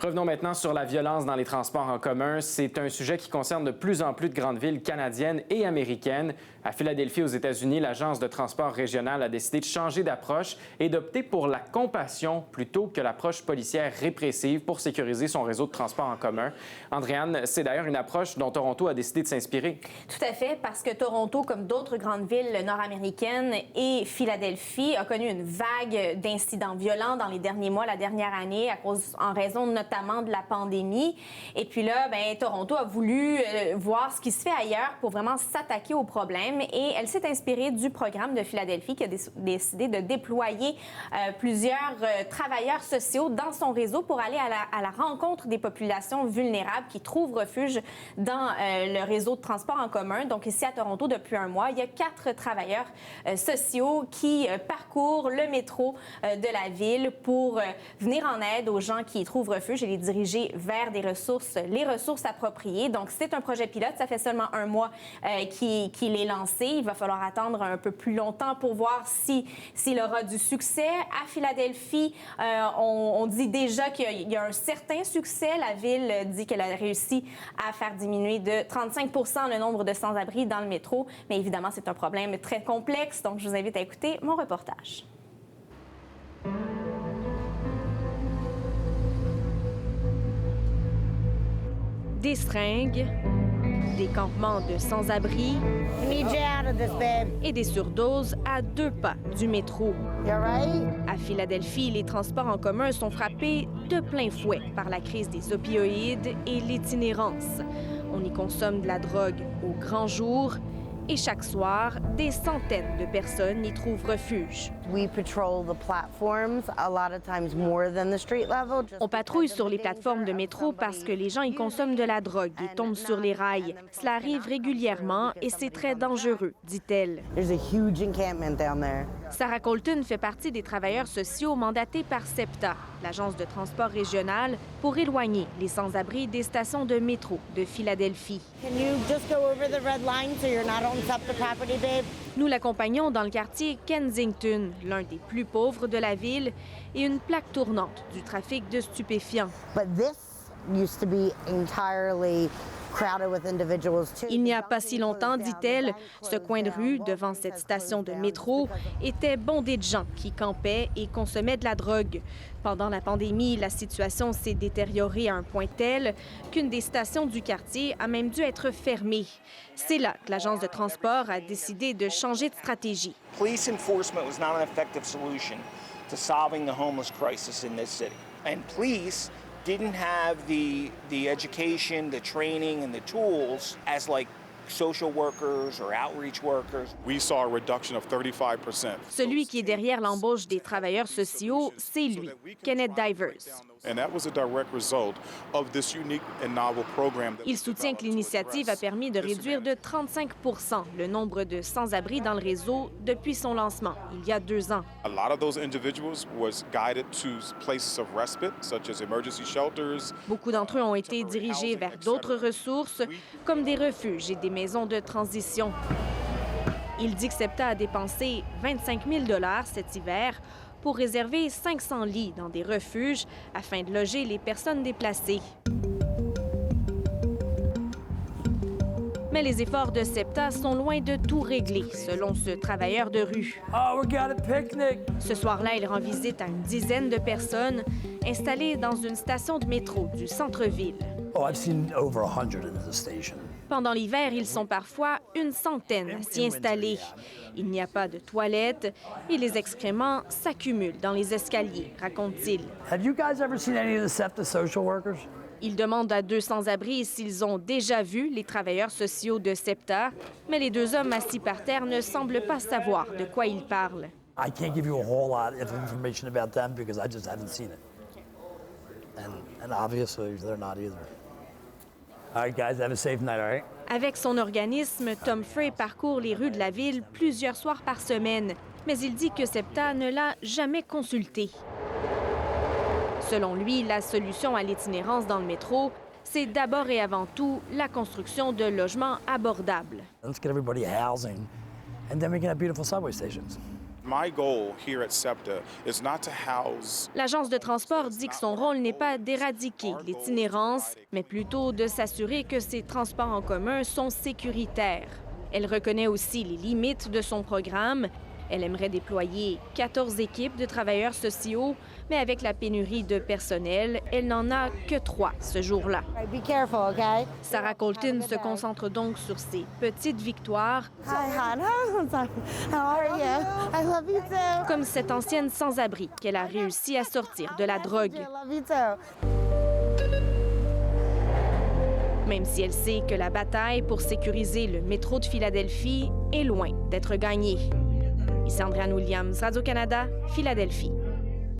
Revenons maintenant sur la violence dans les transports en commun. C'est un sujet qui concerne de plus en plus de grandes villes canadiennes et américaines. À Philadelphie, aux États-Unis, l'Agence de transport régional a décidé de changer d'approche et d'opter pour la compassion plutôt que l'approche policière répressive pour sécuriser son réseau de transport en commun. Andréane, c'est d'ailleurs une approche dont Toronto a décidé de s'inspirer. Tout à fait, parce que Toronto, comme d'autres grandes villes nord-américaines et Philadelphie, a connu une vague d'incidents violents dans les derniers mois, la dernière année, en raison notamment de la pandémie. Et puis là, Toronto a voulu voir ce qui se fait ailleurs pour vraiment s'attaquer au problème. Et elle s'est inspirée du programme de Philadelphie qui a décidé de déployer plusieurs travailleurs sociaux dans son réseau pour aller à la rencontre des populations vulnérables qui trouvent refuge dans le réseau de transport en commun. Donc ici à Toronto, depuis un mois, il y a 4 travailleurs sociaux qui parcourent le métro de la ville pour venir en aide aux gens qui y trouvent refuge et les diriger vers les ressources appropriées. Donc c'est un projet pilote, ça fait seulement un mois qu'il est lancé. Il va falloir attendre un peu plus longtemps pour voir s'il aura du succès. À Philadelphie, on dit déjà qu'il y a un certain succès. La ville dit qu'elle a réussi à faire diminuer de 35 % le nombre de sans-abri dans le métro. Mais évidemment, c'est un problème très complexe. Donc, je vous invite à écouter mon reportage. Des seringues, des campements de sans-abri et des surdoses à 2 pas du métro. À Philadelphie, les transports en commun sont frappés de plein fouet par la crise des opioïdes et l'itinérance. On y consomme de la drogue au grand jour et chaque soir, des centaines de personnes y trouvent refuge. On patrouille sur les plateformes de métro parce que les gens y consomment de la drogue et tombent sur les rails. Cela arrive régulièrement et c'est très dangereux, dit-elle. Sarah Colton fait partie des travailleurs sociaux mandatés par SEPTA, l'agence de transport régional, pour éloigner les sans-abri des stations de métro de Philadelphie. Nous l'accompagnons dans le quartier Kensington, l'un des plus pauvres de la ville, et une plaque tournante du trafic de stupéfiants. Il n'y a pas si longtemps, dit-elle, ce coin de rue, devant cette station de métro, était bondé de gens qui campaient et consommaient de la drogue. Pendant la pandémie, la situation s'est détériorée à un point tel qu'une des stations du quartier a même dû être fermée. C'est là que l'agence de transport a décidé de changer de stratégie. Police enforcement was not an effective solution to solving the homeless crisis in this city. And police didn't have the education, the training, and the tools as like social workers or outreach workers. We saw a reduction of 35%. Celui qui est derrière l'embauche des travailleurs sociaux, c'est lui, Kenneth Divers. And that was a direct result of this unique and novel program. Il soutient que l'initiative a permis de réduire de 35 % le nombre de sans-abri dans le réseau depuis son lancement, il y a 2 ans. A lot of those individuals was guided to places of respite, such as emergency shelters. Beaucoup d'entre eux ont été dirigés vers d'autres ressources, comme des refuges et des maisons de transition. Il dit que SEPTA a dépensé 25 000 $ cet hiver pour réserver 500 lits dans des refuges afin de loger les personnes déplacées. Mais les efforts de SEPTA sont loin de tout régler, selon ce travailleur de rue. Oh, we got a picnic! Ce soir-là, il rend visite à une dizaine de personnes installées dans une station de métro du centre-ville. Oh, I've seen over 100 in the station. Pendant l'hiver, ils sont parfois une centaine à s'y installer. Il n'y a pas de toilettes et les excréments s'accumulent dans les escaliers, raconte-t-il. Have you guys ever seen any of the SEPTA social workers? Il demande à 2 sans-abri s'ils ont déjà vu les travailleurs sociaux de SEPTA, mais les 2 hommes assis par terre ne semblent pas savoir de quoi ils parlent. I can't give you a whole lot of information about them because I just haven't seen it. And obviously, they're not either. All right, guys, have a safe night, all right? Avec son organisme, Tom Frey parcourt les rues de la ville plusieurs soirs par semaine, mais il dit que SEPTA ne l'a jamais consulté. Selon lui, la solution à l'itinérance dans le métro, c'est d'abord et avant tout la construction de logements abordables. Let's get everybody housing, and then we can have beautiful subway stations. My goal here at SEPTA is not to house. L'agence de transport dit que son rôle n'est pas d'éradiquer l'itinérance, mais plutôt de s'assurer que ces transports en commun sont sécuritaires. Elle reconnaît aussi les limites de son programme. Elle aimerait déployer 14 équipes de travailleurs sociaux, mais avec la pénurie de personnel, elle n'en a que 3 ce jour-là. Be careful, okay? Sarah Colton se concentre donc sur ses petites victoires, Hi, hon. How are you? I love you too. comme cette ancienne sans-abri qu'elle a réussi à sortir de la drogue. I love you too. Même si elle sait que la bataille pour sécuriser le métro de Philadelphie est loin d'être gagnée. Ici Andréane Williams, Radio-Canada, Philadelphie.